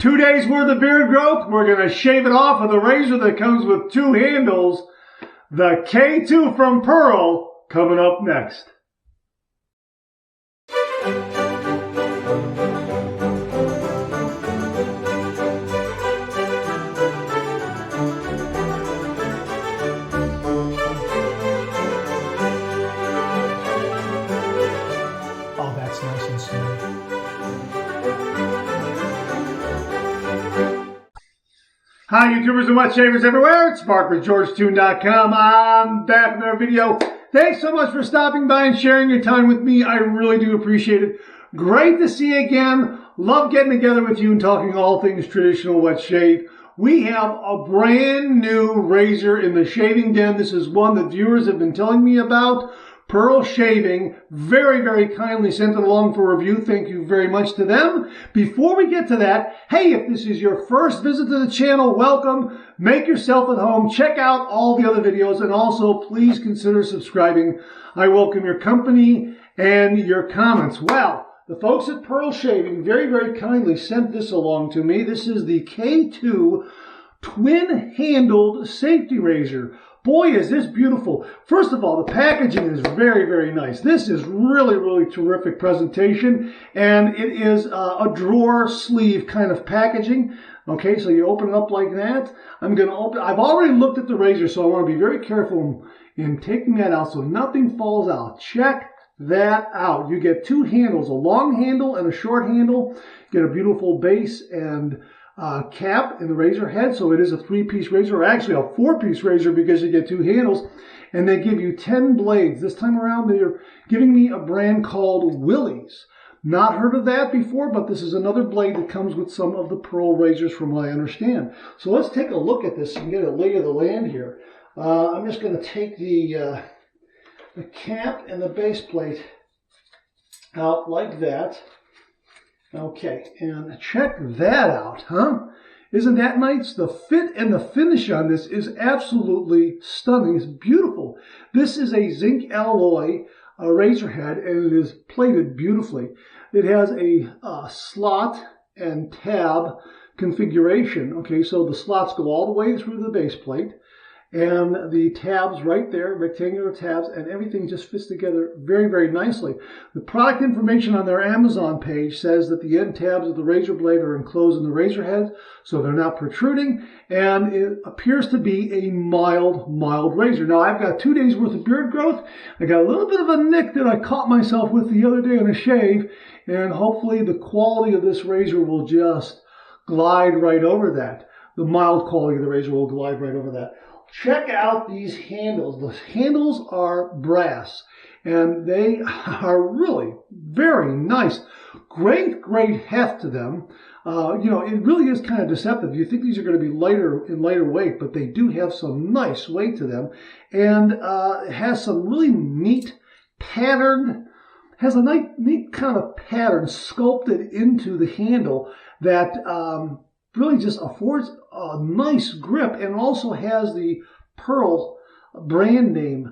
2 days worth of beard growth. We're going to shave it off with a razor that comes with 2 handles. The K2 from Pearl coming up next. Oh, that's nice and smooth. Hi, YouTubers and wet shavers everywhere. It's Mark with GeorgeToon.com. I'm back with another video. Thanks so much for stopping by and sharing your time with me. I really do appreciate it. Great to see you again. Love getting together with you and talking all things traditional wet shave. We have a brand new razor in the shaving den. This is one that viewers have been telling me about. Pearl Shaving very, very kindly sent it along for review. Thank you very much to them. Before we get to that, hey, if this is your first visit to the channel, welcome. Make yourself at home. Check out all the other videos, and also please consider subscribing. I welcome your company and your comments. Well, the folks at Pearl Shaving very, very kindly sent this along to me. This is the K2 twin-handled safety razor. Boy, is this beautiful. First of all, the packaging is very, very nice. This is really, really terrific presentation, and it is a drawer sleeve kind of packaging. Okay, so you open it up like that. I've already looked at the razor, so I want to be very careful in taking that out so nothing falls out. Check that out. You get 2 handles, a long handle and a short handle. You get a beautiful base and cap in the razor head, so it is a 3-piece razor, or actually a 4-piece razor because you get 2 handles, and they give you 10 blades. This time around they're giving me a brand called Willys. Not heard of that before, but this is another blade that comes with some of the Pearl razors from what I understand. So let's take a look at this and get a lay of the land here. I'm just going to take the cap and the base plate out like that. Okay, and check that out, huh? Isn't that nice? The fit and the finish on this is absolutely stunning. It's beautiful. This is a zinc alloy razor head, and it is plated beautifully. It has a slot and tab configuration. Okay, so the slots go all the way through the base plate, and the tabs right there, rectangular tabs, and everything just fits together very, very nicely. The product information on their Amazon page says that the end tabs of the razor blade are enclosed in the razor head, so they're not protruding, and it appears to be a mild razor. Now, I've got 2 days worth of beard growth. I got a little bit of a nick that I caught myself with the other day on a shave, and hopefully the quality of this razor will just glide right over that. The mild quality of the razor will glide right over that. Check out these handles. The handles are brass, and they are really very nice. Great heft to them. You know, it really is kind of deceptive. You think these are going to be lighter weight, but they do have some nice weight to them, and it has some really neat pattern. Has a neat kind of pattern sculpted into the handle that really just affords a nice grip, and also has the Pearl brand name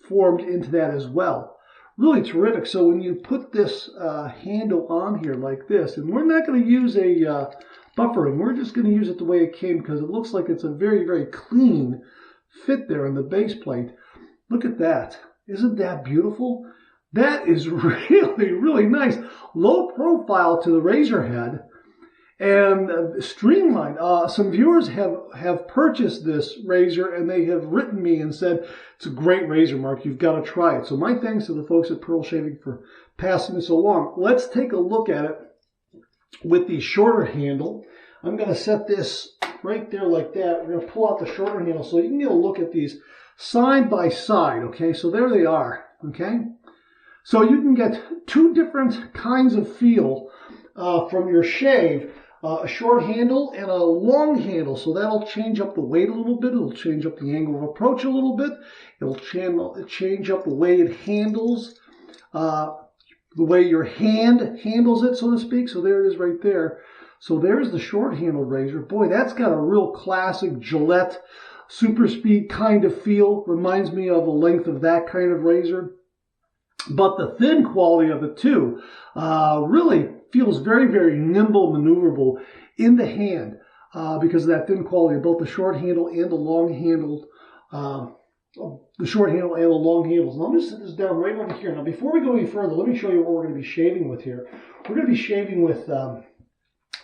formed into that as well. Really terrific. So when you put this handle on here like this, and we're not going to use a buffering, we're just going to use it the way it came because it looks like it's a very, very clean fit there in the base plate. Look at that. Isn't that beautiful? That is really, really nice. Low profile to the razor head, and streamlined. Some viewers have purchased this razor, and they have written me and said, it's a great razor, Mark. You've got to try it. So my thanks to the folks at Pearl Shaving for passing this along. Let's take a look at it with the shorter handle. I'm going to set this right there like that. We're going to pull out the shorter handle so you can get a look at these side by side. Okay, so there they are. Okay, so you can get 2 different kinds of feel from your shave. A short handle and a long handle, so that'll change up the weight a little bit. It'll change up the angle of approach a little bit. It'll change up the way it handles, the way your hand handles it, so to speak. So there it is right there. So there's the short handled razor. Boy, that's got a real classic Gillette super speed kind of feel. Reminds me of the length of that kind of razor. But the thin quality of it too, really feels very, very nimble, maneuverable in the hand because of that thin quality of both the short handle and the long handled, the short handle and the long handles. Now I'm going to set this down right over here. Now before we go any further, let me show you what we're going to be shaving with here. We're going to be shaving with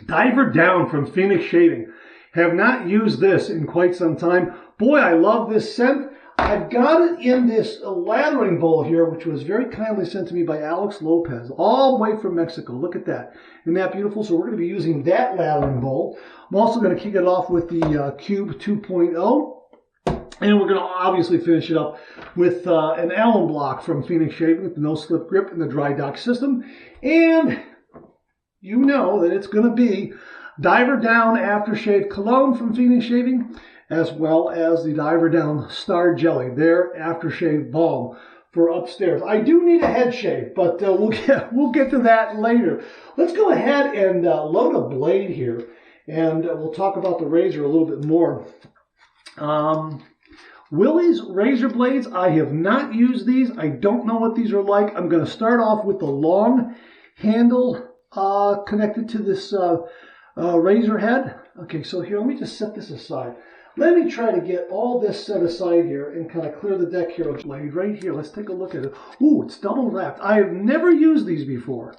Diver Down from Phoenix Shaving. Have not used this in quite some time. Boy, I love this scent. I've got it in this lathering bowl here, which was very kindly sent to me by Alex Lopez, all the way from Mexico. Look at that. Isn't that beautiful? So we're going to be using that lathering bowl. I'm also going to kick it off with the Cube 2.0. And we're going to obviously finish it up with an Allen block from Phoenix Shaving with the no-slip grip and the dry dock system. And you know that it's going to be Diver Down Aftershave Cologne from Phoenix Shaving, as well as the Diver Down Star Jelly, their aftershave balm for upstairs. I do need a head shave, but we'll get to that later. Let's go ahead and load a blade here, and we'll talk about the razor a little bit more. Willys razor blades, I have not used these. I don't know what these are like. I'm going to start off with the long handle connected to this razor head. Okay, so here, let me just set this aside. Let me try to get all this set aside here and kind of clear the deck here. Blade right here. Let's take a look at it. Ooh, it's double wrapped. I have never used these before.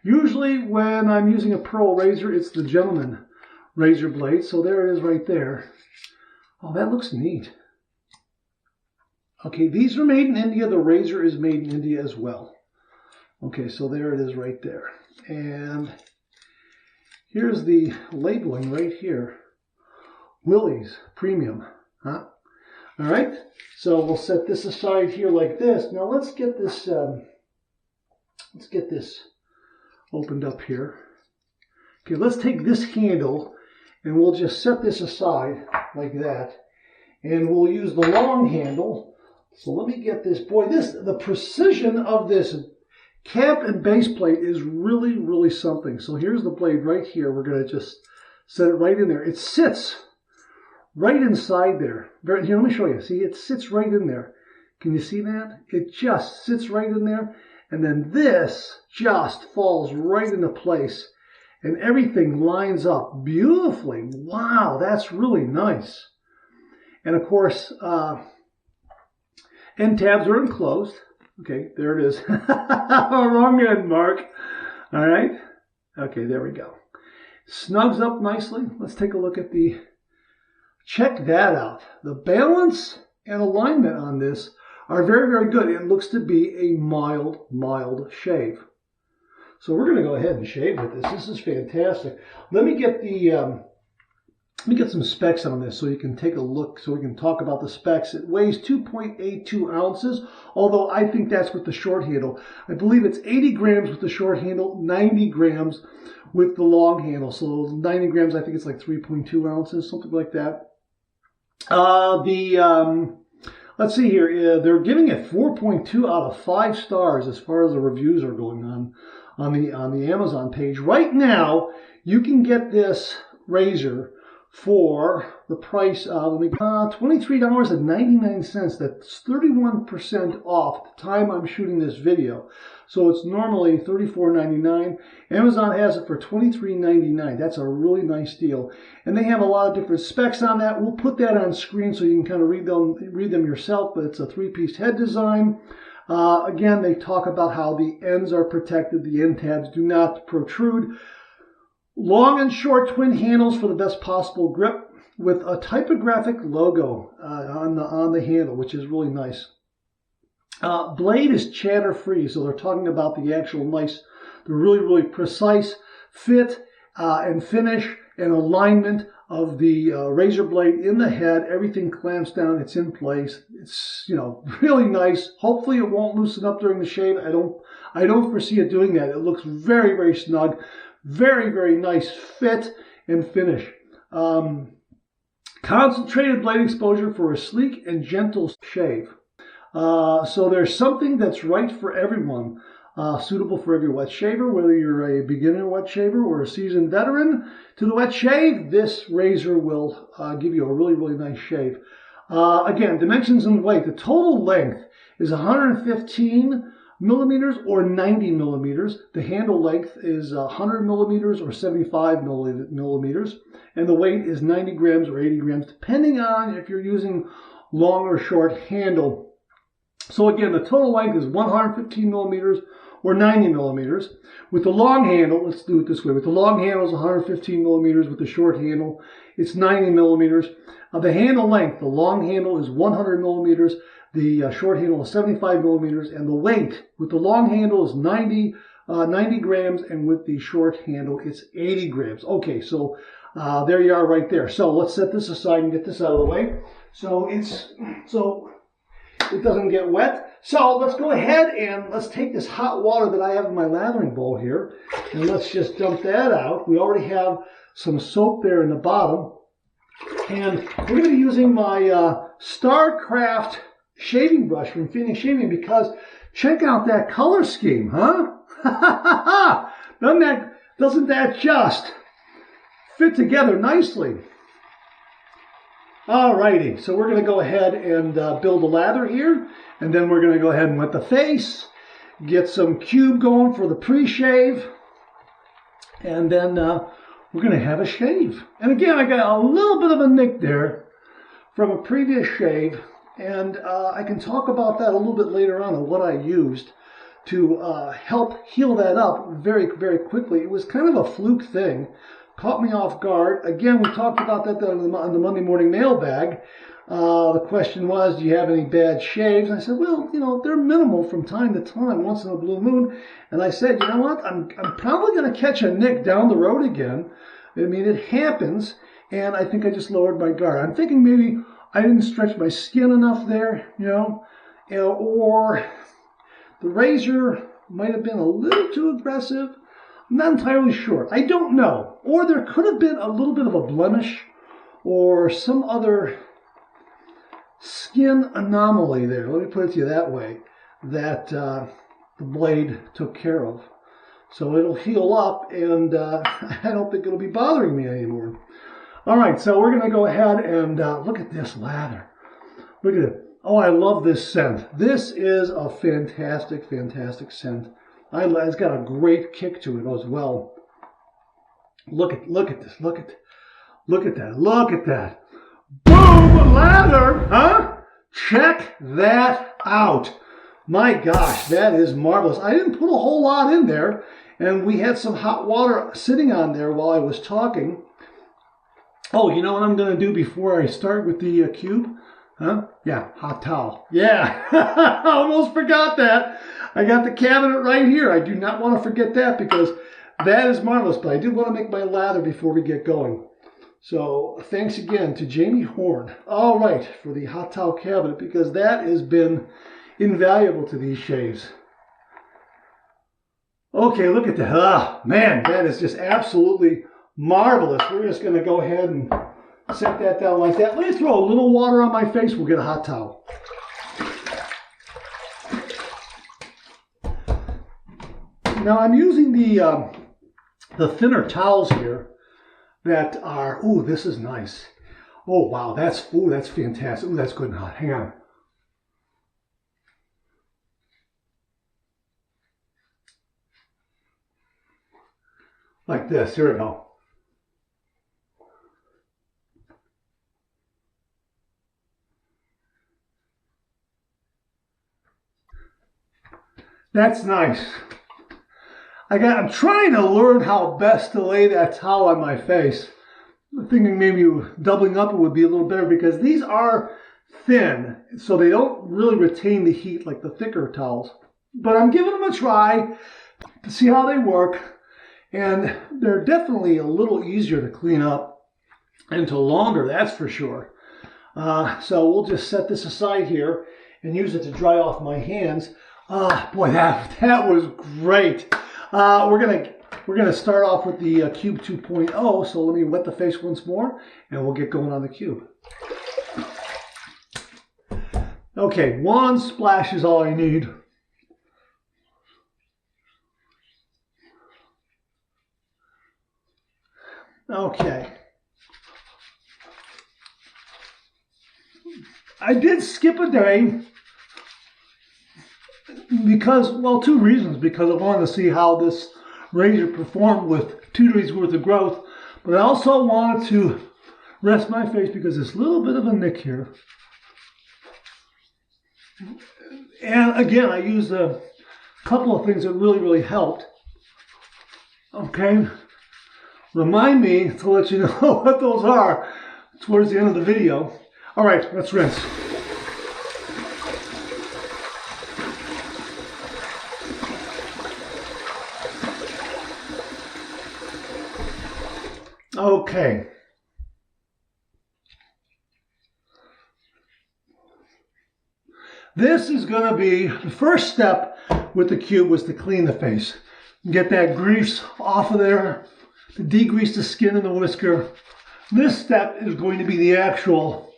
Usually when I'm using a Pearl razor, it's the gentleman razor blade. So there it is right there. Oh, that looks neat. Okay, these are made in India. The razor is made in India as well. Okay, so there it is right there. And here's the labeling right here. Willys Premium. Huh? All right, so we'll set this aside here like this. Now let's get this opened up here. Okay, let's take this handle and we'll just set this aside like that. And we'll use the long handle. So let me get this. Boy, the precision of this cap and base plate is really, really something. So here's the blade right here. We're going to just set it right in there. It sits right inside there. Here, let me show you. See, it sits right in there. Can you see that? It just sits right in there. And then this just falls right into place. And everything lines up beautifully. Wow, that's really nice. And of course, end tabs are enclosed. Okay, there it is. Wrong end, Mark. All right. Okay, there we go. Snugs up nicely. Let's take a look at the... Check that out. The balance and alignment on this are very, very good. It looks to be a mild shave. So we're going to go ahead and shave with this. This is fantastic. Let me get some specs on this so you can take a look, so we can talk about the specs. It weighs 2.82 ounces, although I think that's with the short handle. I believe it's 80 grams with the short handle, 90 grams with the long handle. So 90 grams, I think it's like 3.2 ounces, something like that. Let's see here. They're giving it 4.2 out of 5 stars as far as the reviews are going on the Amazon page. Right now, you can get this razor for the price of $23.99. That's 31% off the time I'm shooting this video. So it's normally $34.99. Amazon has it for $23.99. That's a really nice deal. And they have a lot of different specs on that. We'll put that on screen so you can kind of read them yourself. But it's a 3-piece head design. Again, they talk about how the ends are protected. The end tabs do not protrude. Long and short twin handles for the best possible grip with a typographic logo on the handle, which is really nice. Blade is chatter free, so they're talking about the actual nice, the really, really precise fit and finish and alignment of the razor blade in the head. Everything clamps down, it's in place. It's, you know, really nice. Hopefully it won't loosen up during the shave. I don't foresee it doing that. It looks very, very snug. Very, very nice fit and finish. Concentrated blade exposure for a sleek and gentle shave. So there's something that's right for everyone. Suitable for every wet shaver, whether you're a beginner wet shaver or a seasoned veteran to the wet shave, this razor will give you a really, really nice shave. Again, dimensions and weight. The total length is 115 millimeters or 90 millimeters. The handle length is 100 millimeters or 75 millimeters. And the weight is 90 grams or 80 grams, depending on if you're using long or short handle. So again, the total length is 115 millimeters or 90 millimeters. With the long handle, let's do it this way. With the long handle is 115 millimeters. With the short handle, it's 90 millimeters. The handle length, the long handle is 100 millimeters. The short handle is 75 millimeters. And the weight with the long handle is 90 grams. And with the short handle, it's 80 grams. Okay, so there you are right there. So let's set this aside and get this out of the way. So it doesn't get wet. So let's go ahead and let's take this hot water that I have in my lathering bowl here, and let's just dump that out. We already have some soap there in the bottom, and we're going to be using my StarCraft shaving brush from Phoenix Shaving, because check out that color scheme, huh? Doesn't that just fit together nicely? Alrighty, so we're going to go ahead and build a lather here, and then we're going to go ahead and wet the face, get some cube going for the pre-shave, and then we're going to have a shave. And again, I got a little bit of a nick there from a previous shave, and I can talk about that a little bit later on what I used to help heal that up very, very quickly. It was kind of a fluke thing. Caught me off guard. Again, we talked about that on the Monday morning mailbag. The question was, do you have any bad shaves? And I said, well, you know, they're minimal from time to time, once in a blue moon. And I said, you know what? I'm probably going to catch a nick down the road again. I mean, it happens. And I think I just lowered my guard. I'm thinking maybe I didn't stretch my skin enough there, you know, or the razor might have been a little too aggressive. I'm not entirely sure. I don't know. Or there could have been a little bit of a blemish or some other skin anomaly there. Let me put it to you that way, that the blade took care of. So it'll heal up, and I don't think it'll be bothering me anymore. All right, so we're going to go ahead and look at this lather. Look at it. Oh, I love this scent. This is a fantastic, fantastic scent. It's got a great kick to it as well. Look at this. Look at that. Look at that. Boom! Lather, huh? Check that out. My gosh, that is marvelous. I didn't put a whole lot in there, and we had some hot water sitting on there while I was talking. Oh, you know what I'm going to do before I start with the cube? Huh? Yeah, hot towel. Yeah, I almost forgot that. I got the cabinet right here. I do not want to forget that, because that is marvelous. But I do want to make my lather before we get going. So thanks again to Jamie Horn. All right, for the hot towel cabinet, because that has been invaluable to these shaves. Okay, look at that. Ah, man, that is just absolutely marvelous. We're just going to go ahead and set that down like that. Let me throw a little water on my face. We'll get a hot towel. Now I'm using the thinner towels here that are, ooh, this is nice. Oh, wow, that's fantastic. Ooh, that's good and hot. Hang on. Like this. Here we go. That's nice. I'm trying to learn how best to lay that towel on my face. I'm thinking maybe doubling up it would be a little better, because these are thin, so they don't really retain the heat like the thicker towels. But I'm giving them a try to see how they work, and they're definitely a little easier to clean up and to launder, that's for sure. So we'll just set this aside here and use it to dry off my hands. Boy, that was great. We're gonna start off with the Cube 2.0. So let me wet the face once more, and we'll get going on the Cube. Okay, one splash is all I need. Okay. I did skip a day. because, well, two reasons. Because I wanted to see how this razor performed with 2 days worth of growth, but I also wanted to rest my face because there's a little bit of a nick here. And again, I used a couple of things that really helped. Okay, remind me to let you know what those are towards the end of the video. All right, let's rinse. Okay. This is going to be the first step with the cube, was to clean the face. Get that grease off of there, to degrease the skin and the whisker. This step is going to be the actual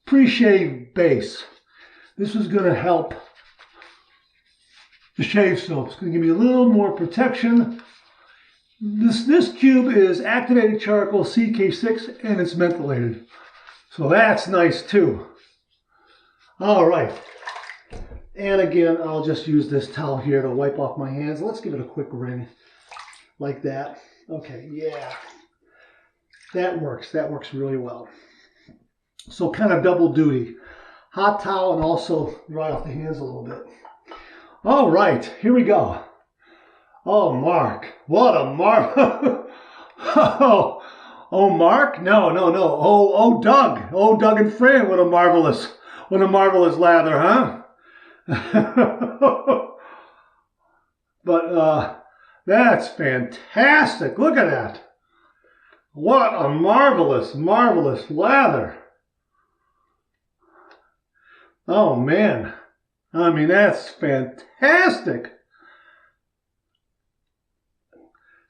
pre-shave base. This is going to help the shave soap. It's going to give me a little more protection. This cube is activated charcoal CK6 and it's mentholated. So that's nice too. All right. And again, I'll just use this towel here to wipe off my hands. Let's give it a quick wring like that. Okay, yeah. That works. That works really well. So kind of double duty. Hot towel and also dry off the hands a little bit. All right, here we go. Oh, Mark, what a Mark. oh, Mark? No. Oh, Doug. Oh, Doug and Fran, what a marvelous lather, huh? But that's fantastic. Look at that. What a marvelous lather. Oh, man. I mean, that's fantastic.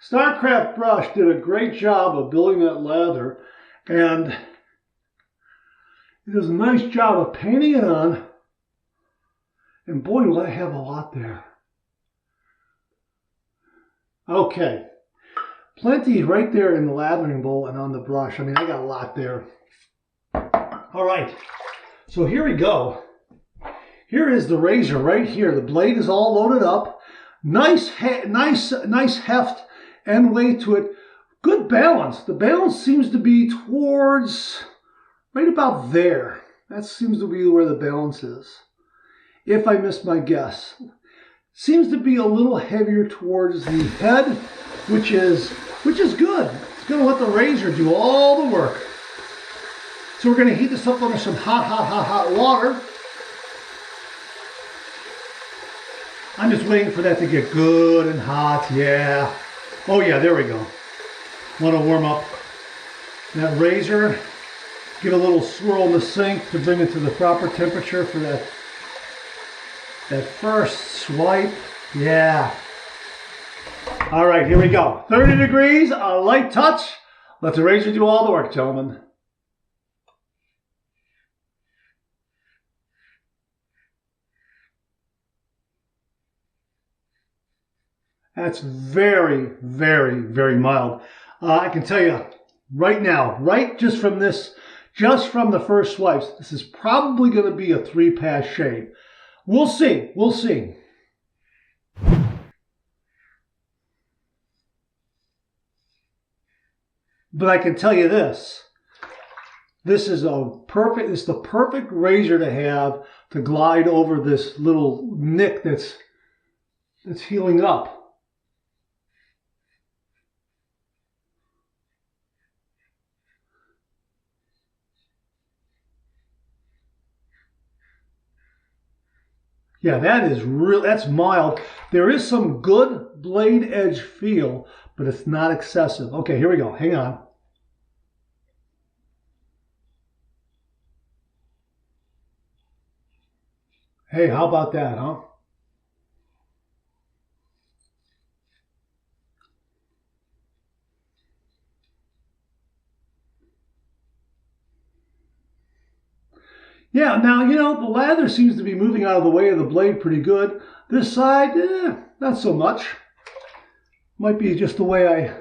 StarCraft Brush did a great job of building that lather, and it does a nice job of painting it on. And boy, do I have a lot there. Okay. Plenty right there in the lathering bowl and on the brush. I mean, I got a lot there. All right. So here we go. Here is the razor right here. The blade is all loaded up. Nice heft and weight to it. Good balance. The balance seems to be towards right about there. That seems to be where the balance is, if I missed my guess. Seems to be a little heavier towards the head, which is good. It's going to let the razor do all the work. So we're going to heat this up under some hot water. I'm just waiting for that to get good and hot. Yeah. Oh yeah, there we go. Want to warm up that razor. Give a little swirl in the sink to bring it to the proper temperature for that first swipe. Yeah. All right, here we go. 30 degrees, a light touch. Let the razor do all the work, gentlemen. That's very mild. I can tell you right now, just from the first swipes, this is probably going to be a 3-pass shave. We'll see. But I can tell you this. This is the perfect razor to have to glide over this little nick that's healing up. Yeah, that's mild. There is some good blade edge feel, but it's not excessive. Okay, here we go. Hang on. Hey, how about that, huh? Yeah, now, the lather seems to be moving out of the way of the blade pretty good. This side, not so much. Might be just the way I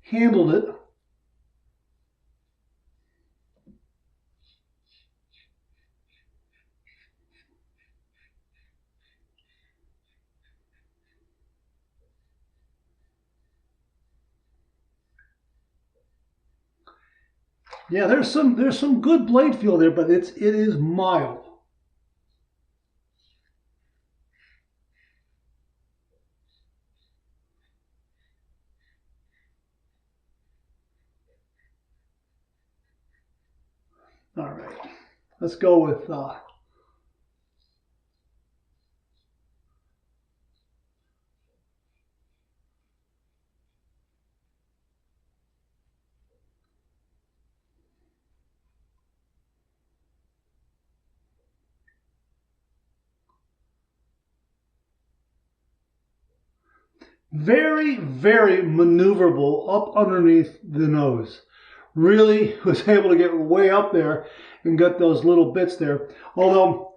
handled it. Yeah, there's some good blade feel there, but it is mild. All right, let's go with very, very maneuverable up underneath the nose. Really was able to get way up there and get those little bits there. Although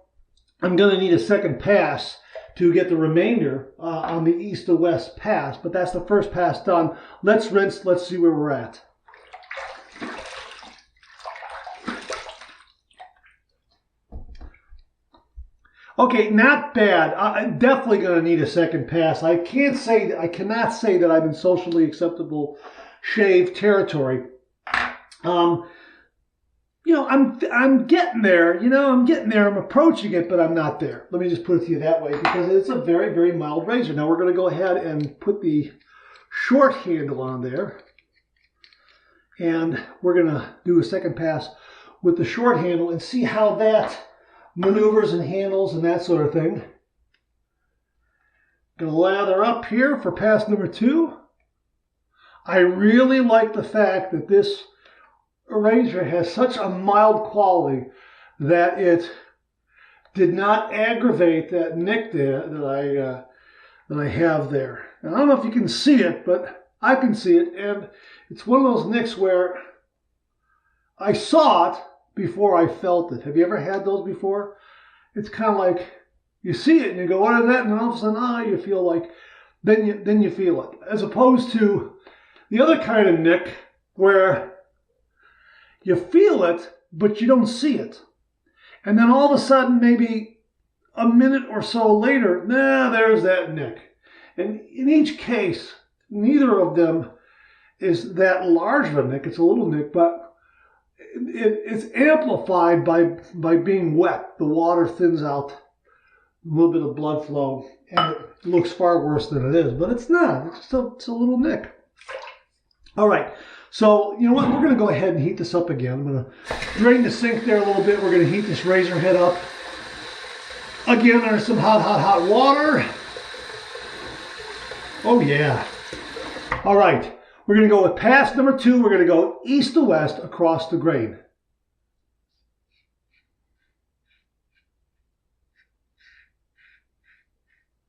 I'm going to need a second pass to get the remainder on the east to west pass, but that's the first pass done. Let's rinse, let's see where we're at. Okay, not bad. I'm definitely going to need a second pass. I cannot say that I'm in socially acceptable shave territory. You know, I'm getting there. You know, I'm getting there. I'm approaching it, but I'm not there. Let me just put it to you that way, because it's a very, very mild razor. Now we're going to go ahead and put the short handle on there, and we're going to do a second pass with the short handle and see how that maneuvers and handles and that sort of thing. Gonna lather up here for pass number 2. I really like the fact that this razor has such a mild quality that it did not aggravate that nick there that I have there. And I don't know if you can see it, but I can see it, and it's one of those nicks where I saw it before I felt it. Have you ever had those before? It's kind of like you see it and you go, what is that? And then all of a sudden, you feel like, then you feel it. As opposed to the other kind of nick where you feel it, but you don't see it. And then all of a sudden, maybe a minute or so later, there's that nick. And in each case, neither of them is that large of a nick. It's a little nick, but it's amplified by being wet. The water thins out a little bit of blood flow, and it looks far worse than it is, but it's not. It's a little nick. All right, so you know what? We're going to go ahead and heat this up again. I'm going to drain the sink there a little bit. We're going to heat this razor head up again under some hot water. Oh yeah. All right. We're going to go with pass number 2. We're going to go east to west across the grain.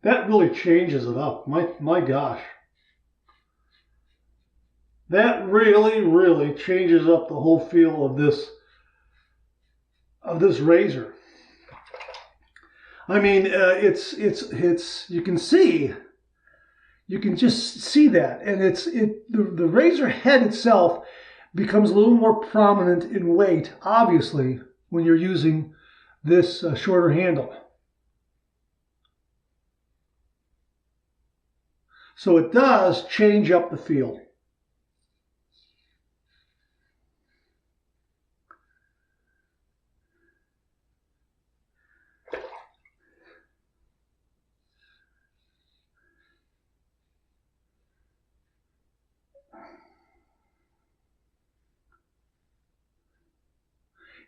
That really changes it up. My gosh. That really, really changes up the whole feel of this razor. I mean, it's you can see. You can just see that, and the razor head itself becomes a little more prominent in weight, obviously, when you're using this shorter handle. So it does change up the feel.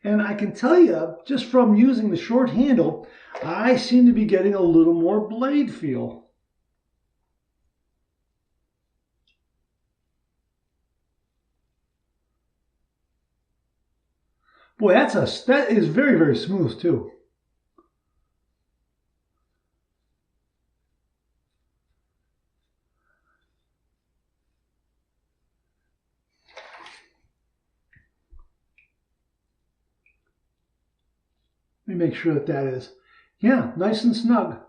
And I can tell you, just from using the short handle, I seem to be getting a little more blade feel. Boy, that is very, very smooth too. Let me make sure that is, yeah, nice and snug.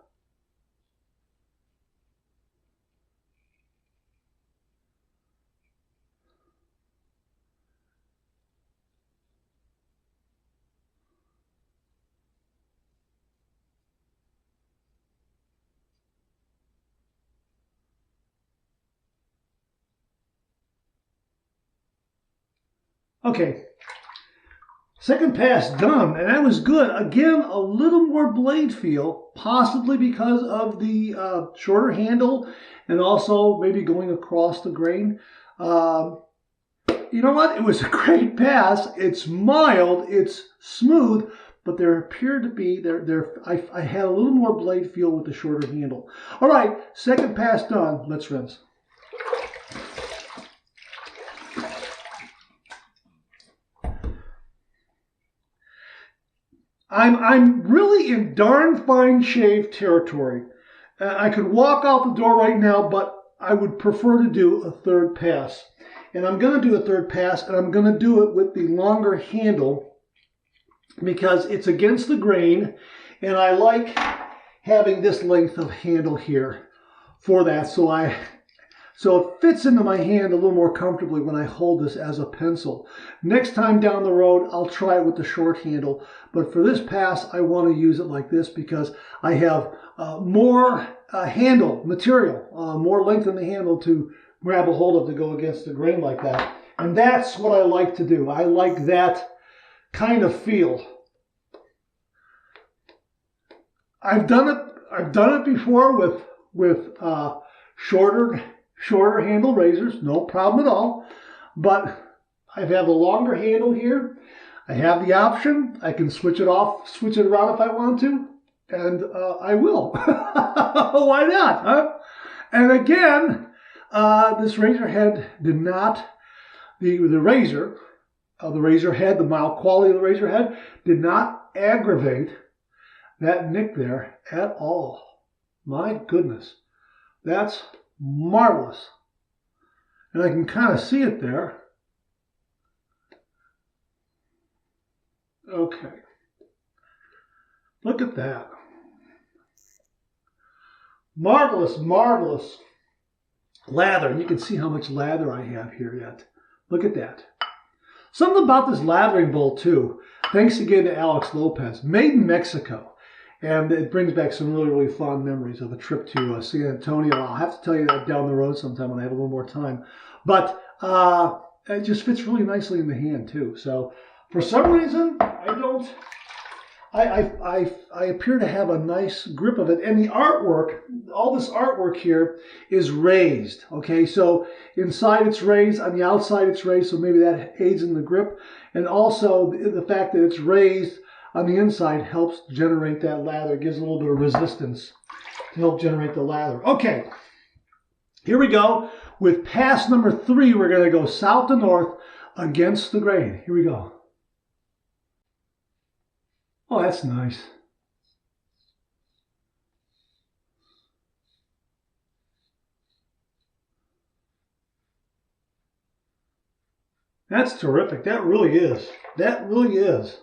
Okay, Second pass done, and that was good. Again, a little more blade feel, possibly because of the shorter handle and also maybe going across the grain. You know what? It was a great pass. It's mild, it's smooth, but there appeared to be, I had a little more blade feel with the shorter handle. All right, second pass done. Let's rinse. I'm really in darn fine shave territory. I could walk out the door right now, but I would prefer to do a third pass. And I'm going to do a third pass, and I'm going to do it with the longer handle because it's against the grain, and I like having this length of handle here for that. So it fits into my hand a little more comfortably when I hold this as a pencil. Next time down the road, I'll try it with the short handle. But for this pass, I want to use it like this because I have more handle material, more length in the handle to grab a hold of to go against the grain like that. And that's what I like to do. I like that kind of feel. I've done it before with shorter handle razors, no problem at all. But I have a longer handle here. I have the option. I can switch it off, switch it around if I want to, and I will. Why not, huh? And again, this razor head did not, the razor head, the mild quality of the razor head did not aggravate that nick there at all. My goodness, that's marvelous. And I can kind of see it there. Okay. Look at that. Marvelous, marvelous lather. You can see how much lather I have here yet. Look at that. Something about this lathering bowl too. Thanks again to Alex Lopez. Made in Mexico. And it brings back some really, really fond memories of a trip to San Antonio. I'll have to tell you that down the road sometime when I have a little more time. But it just fits really nicely in the hand too. So for some reason, I appear to have a nice grip of it. And the artwork, all this artwork here is raised. Okay, so inside it's raised, on the outside it's raised, so maybe that aids in the grip. And also the fact that it's raised on the inside helps generate that lather. It gives a little bit of resistance to help generate the lather. Okay, here we go. With pass number 3, we're going to go south to north against the grain. Here we go. Oh, that's nice. That's terrific. That really is. That really is.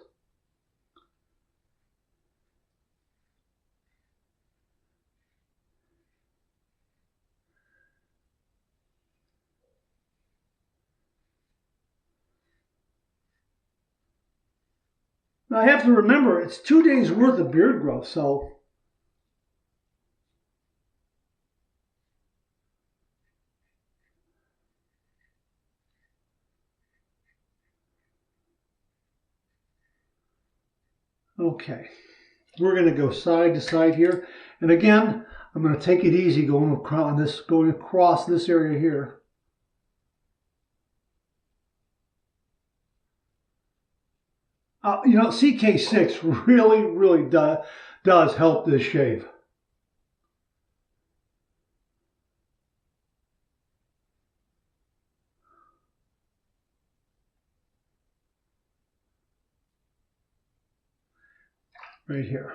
Now I have to remember, it's 2 days worth of beard growth, so okay. We're going to go side to side here. And again, I'm going to take it easy going across this area here. You know, CK6 really does help this shave. Right here.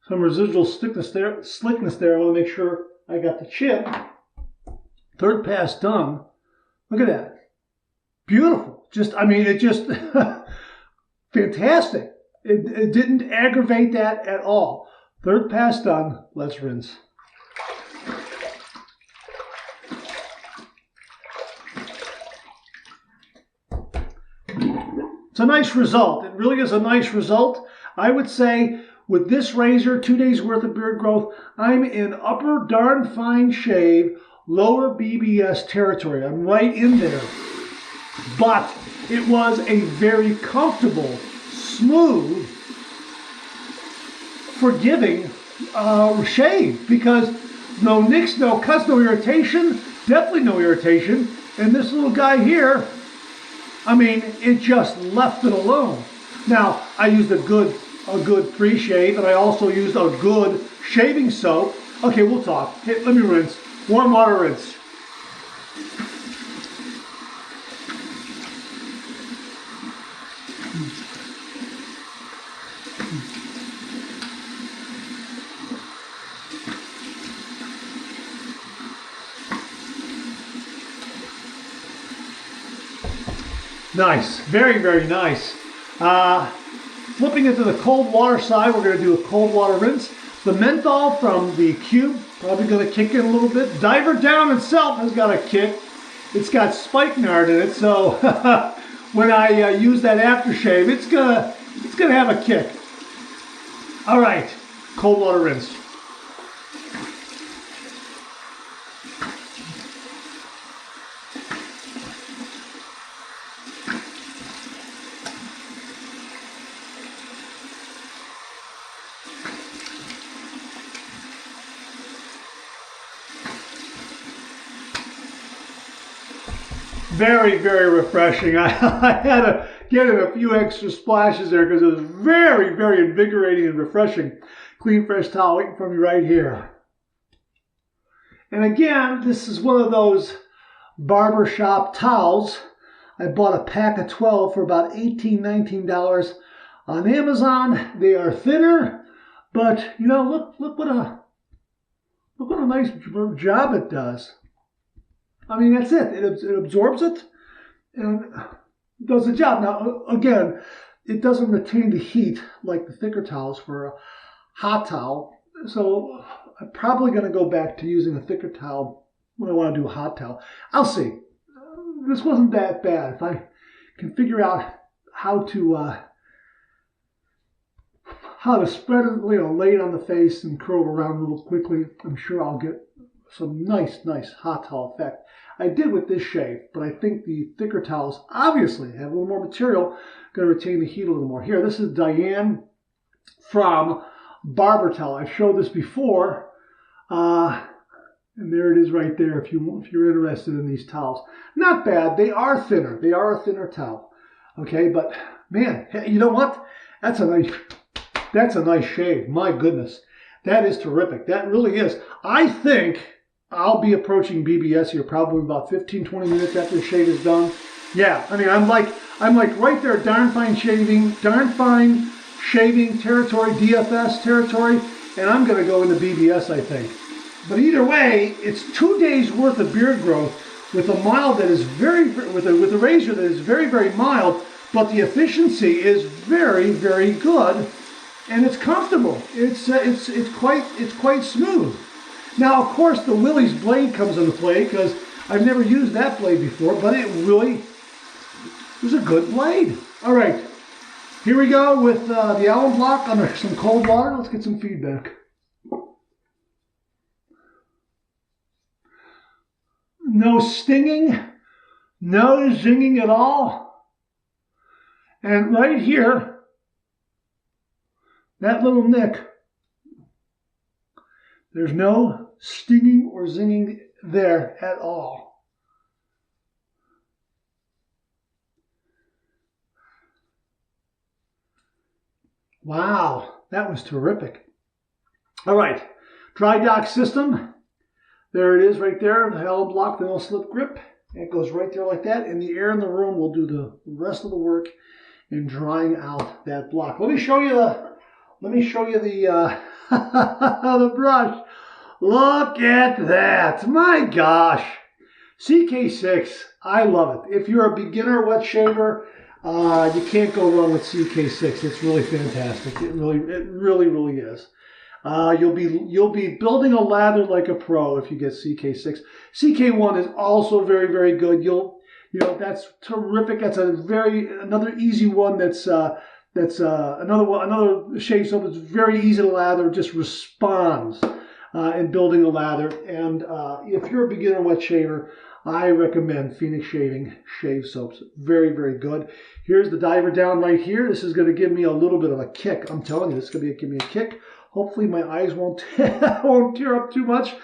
Some residual slickness there. I want to make sure I got the chip. Third pass done. Look at that. Beautiful. It just fantastic. It didn't aggravate that at all. Third pass done. Let's rinse. It's a nice result. It really is a nice result. I would say with this razor, 2 days worth of beard growth, I'm in upper darn fine shave, lower BBS territory. I'm right in there. But it was a very comfortable, smooth, forgiving shave because no nicks, no cuts, no irritation, definitely no irritation. And this little guy here, I mean, it just left it alone. Now, I used a good pre-shave, and I also used a good shaving soap. Okay, we'll talk. Hey, let me rinse. Warm water rinse. Nice, very, very nice. Flipping it to the cold water side, we're going to do a cold water rinse. The menthol from the Cube, probably going to kick in a little bit. Diver Down itself has got a kick. It's got spikenard in it, so when I use that aftershave, it's gonna have a kick. All right, cold water rinse. Very, very refreshing. I had to get in a few extra splashes there because it was very, very invigorating and refreshing. Clean, fresh towel waiting for me right here. And again, this is one of those barbershop towels. I bought a pack of 12 for about $18, $19 on Amazon. They are thinner, but you know, look what a nice job it does. I mean, that's it. It absorbs it and does the job. Now, again, it doesn't retain the heat like the thicker towels for a hot towel. So I'm probably going to go back to using a thicker towel when I want to do a hot towel. I'll see. This wasn't that bad. If I can figure out how to spread it, lay it on the face and curl it around real quickly, I'm sure I'll get some nice hot towel effect. I did with this shave, but I think the thicker towels obviously have a little more material, going to retain the heat a little more. Here, this is Diane from Barber Towel. I've showed this before, and there it is right there if you're interested in these towels. Not bad. They are thinner. They are a thinner towel. Okay, but man, you know what? That's a nice shave. My goodness. That is terrific. That really is. I think I'll be approaching BBS here probably about 15-20 minutes after the shave is done. Yeah, I mean, I'm like right there, darn fine shaving territory, DFS territory, and I'm going to go into BBS, I think. But either way, it's 2 days worth of beard growth with a mild that is with a razor that is very, very mild, but the efficiency is very, very good, and it's comfortable. It's quite smooth. Now, of course, the Willys blade comes into play because I've never used that blade before, but it really was a good blade. All right, here we go with the Allen Block under some cold water. Let's get some feedback. No stinging, no zinging at all. And right here, that little nick, there's no stinging or zinging there at all. Wow, that was terrific. All right, dry dock system. There it is right there, the Allen Block, the no slip grip. It goes right there like that, and the air in the room will do the rest of the work in drying out that block. Let me show you the the brush. Look at that. My gosh. CK6, I love it. If you're a beginner wet shaver, you can't go wrong with CK6. It's really fantastic. It really is. You'll be building a lather like a pro if you get CK6. CK1 is also very, very good. You know, that's terrific. That's another easy one. That's another shave soap that's very easy to lather. Just responds in building a lather. And if you're a beginner wet shaver, I recommend Phoenix Shaving shave soaps. Very, very good. Here's the diver down right here. This is going to give me a little bit of a kick. I'm telling you, this is going to give me a kick. Hopefully my eyes won't won't tear up too much.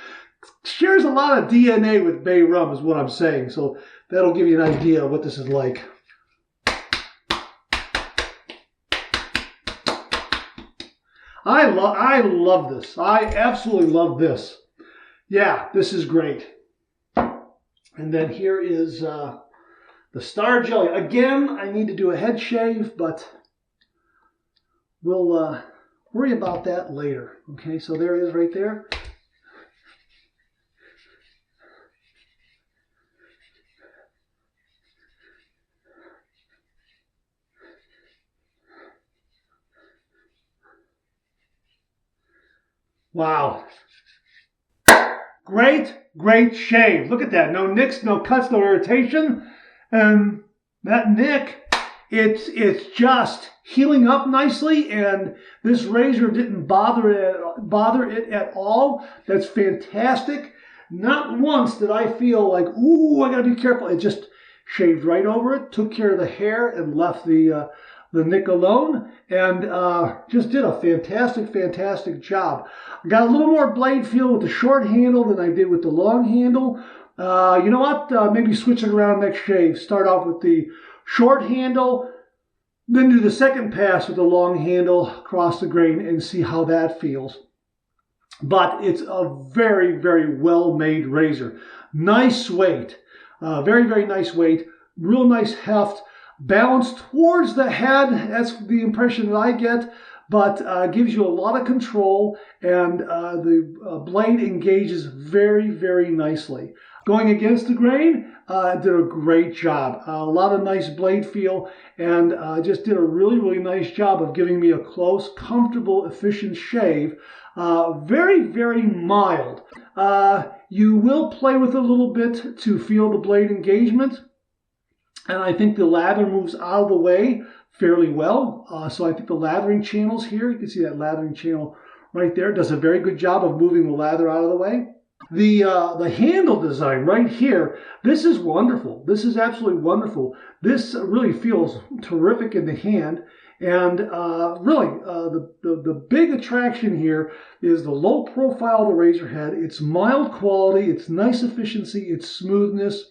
Shares a lot of DNA with bay rum is what I'm saying. So that'll give you an idea of what this is like. I love this. I absolutely love this. Yeah, this is great. And then here is the Star Jelly. Again, I need to do a head shave, but we'll worry about that later. Okay, so there it is right there. Wow. Great shave. Look at that. No nicks, no cuts, no irritation. And that nick, it's just healing up nicely, and this razor didn't bother it at all. That's fantastic. Not once did I feel like, ooh, I gotta be careful. It just shaved right over it, took care of the hair, and left the nick alone, and just did a fantastic job. I got a little more blade feel with the short handle than I did with the long handle. You know what? Maybe switch it around next shave. Start off with the short handle, then do the second pass with the long handle across the grain and see how that feels. But it's a very well-made razor. Nice weight. Very nice weight. Real nice heft. Balanced towards the head, that's the impression that I get, but gives you a lot of control, and the blade engages very nicely. Going against the grain, did a great job. A lot of nice blade feel, and just did a really nice job of giving me a close, comfortable, efficient shave. Very mild. You will play with it a little bit to feel the blade engagement. And I think the lather moves out of the way fairly well. So I think the lathering channels here, you can see that lathering channel right there, does a very good job of moving the lather out of the way. The handle design right here, this is wonderful. This is absolutely wonderful. This really feels terrific in the hand. And really, the big attraction here is the low profile of the razor head. It's mild quality, it's nice efficiency, it's smoothness,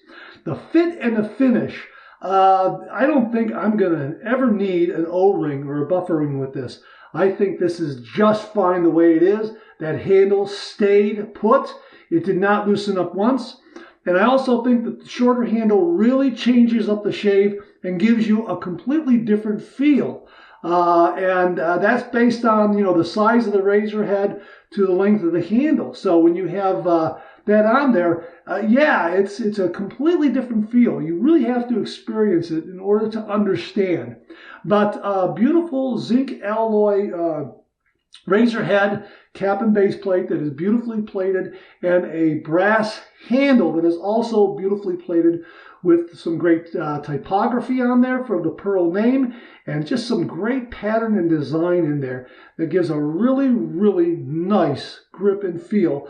the fit and the finish. I don't think I'm going to ever need an O-ring or a buffer ring with this. I think this is just fine the way it is. That handle stayed put. It did not loosen up once. And I also think that the shorter handle really changes up the shave and gives you a completely different feel. That's based on, you know, the size of the razor head to the length of the handle. So when you have that on there, yeah, it's a completely different feel. You really have to experience it in order to understand. But beautiful zinc alloy razor head, cap and base plate that is beautifully plated, and a brass handle that is also beautifully plated with some great typography on there for the Pearl name, and just some great pattern and design in there that gives a really nice grip and feel.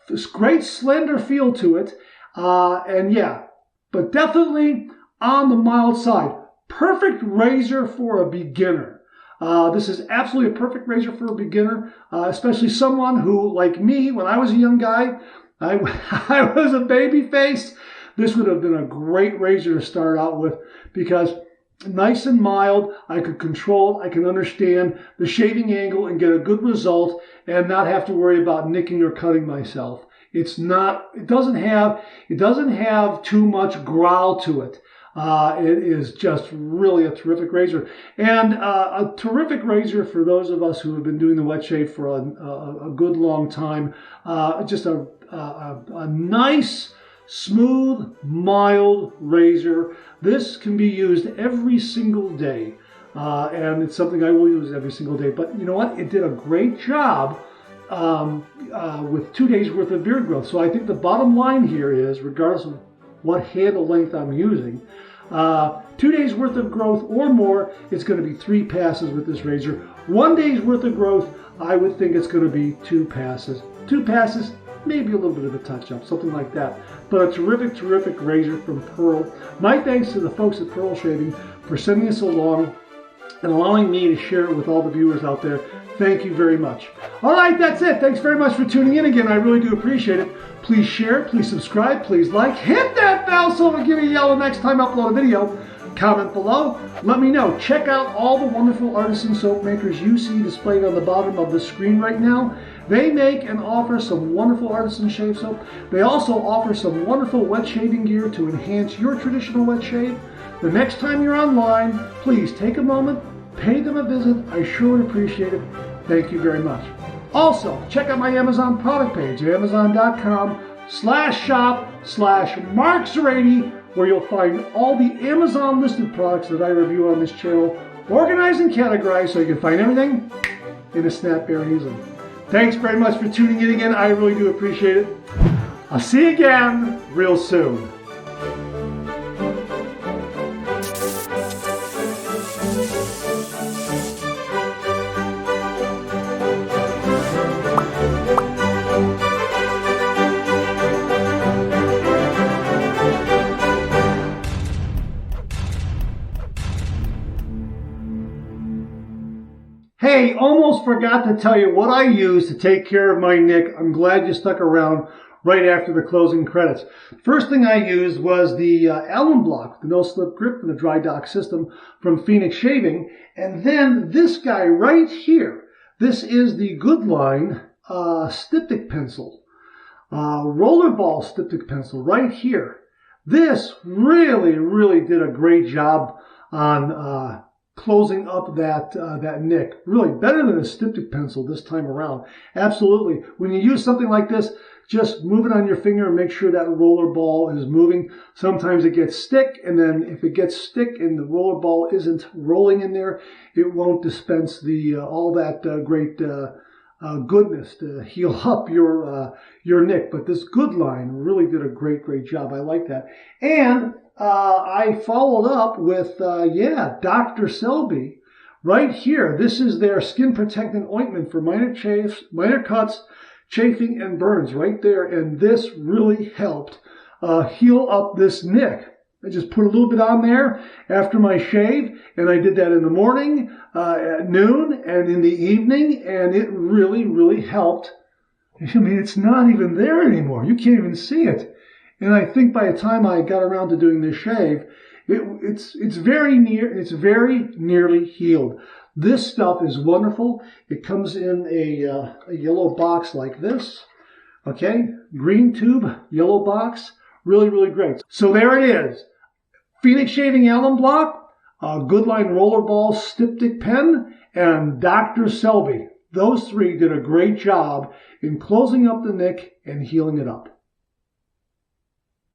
This great slender feel to it, and yeah, but definitely on the mild side. Perfect razor for a beginner. This is absolutely a perfect razor for a beginner, especially someone who, like me, when I was a young guy, I was a baby face. This would have been a great razor to start out with because nice and mild, I could control, I can understand the shaving angle and get a good result and not have to worry about nicking or cutting myself. It doesn't have too much growl to it. It is just really a terrific razor, and a terrific razor for those of us who have been doing the wet shave for a good long time. Just a nice, smooth, mild razor. This can be used every single day, and it's something I will use every single day. But you know what? It did a great job with 2 days worth of beard growth. So I think the bottom line here is, regardless of what handle length I'm using. 2 days worth of growth or more, it's going to be 3 passes with this razor. 1 day's worth of growth, I would think it's going to be 2 passes. 2 passes, maybe a little bit of a touch-up, something like that. But a terrific, terrific razor from Pearl. My thanks to the folks at Pearl Shaving for sending us along and allowing me to share it with all the viewers out there. Thank you very much. All right, that's it. Thanks very much for tuning in again. I really do appreciate it. Please share, please subscribe, please like, hit that bell so it'll give you a yellow next time I upload a video. Comment below. Let me know. Check out all the wonderful artisan soap makers you see displayed on the bottom of the screen right now. They make and offer some wonderful artisan shave soap. They also offer some wonderful wet shaving gear to enhance your traditional wet shave. The next time you're online, please take a moment, pay them a visit. I sure would appreciate it. Thank you very much. Also, check out my Amazon product page at amazon.com/shop/marksrady, where you'll find all the Amazon listed products that I review on this channel, organized and categorized so you can find everything in a snap, bare, and easily. Thanks very much for tuning in again. I really do appreciate it. I'll see you again real soon. Hey, almost forgot to tell you what I use to take care of my nick. I'm glad you stuck around right after the closing credits. First thing I used was the Allen Block, the no-slip grip and the dry dock system from Phoenix Shaving. And then this guy right here. This is the Goodline styptic pencil, rollerball styptic pencil right here. This really, really did a great job on closing up that nick. Really better than a styptic pencil this time around. Absolutely. When you use something like this, just move it on your finger and make sure that roller ball is moving. Sometimes it gets stick, and then if it gets stick and the roller ball isn't rolling in there, it won't dispense the all that great goodness to heal up your nick. But this Goodline really did a great job. I like that. And I followed up with, Dr. Selby right here. This is their skin protectant ointment for minor cuts, chafing, and burns right there. And this really helped heal up this nick. I just put a little bit on there after my shave, and I did that in the morning, at noon, and in the evening, and it really helped. I mean, it's not even there anymore. You can't even see it. And I think by the time I got around to doing this shave, it's very nearly healed. This stuff is wonderful. It comes in a yellow box like this. Okay, green tube, yellow box. Really great. So there it is. Phoenix Shaving Allen Block, Goodline Rollerball styptic pen, and Dr. Selby. Those three did a great job in closing up the nick and healing it up.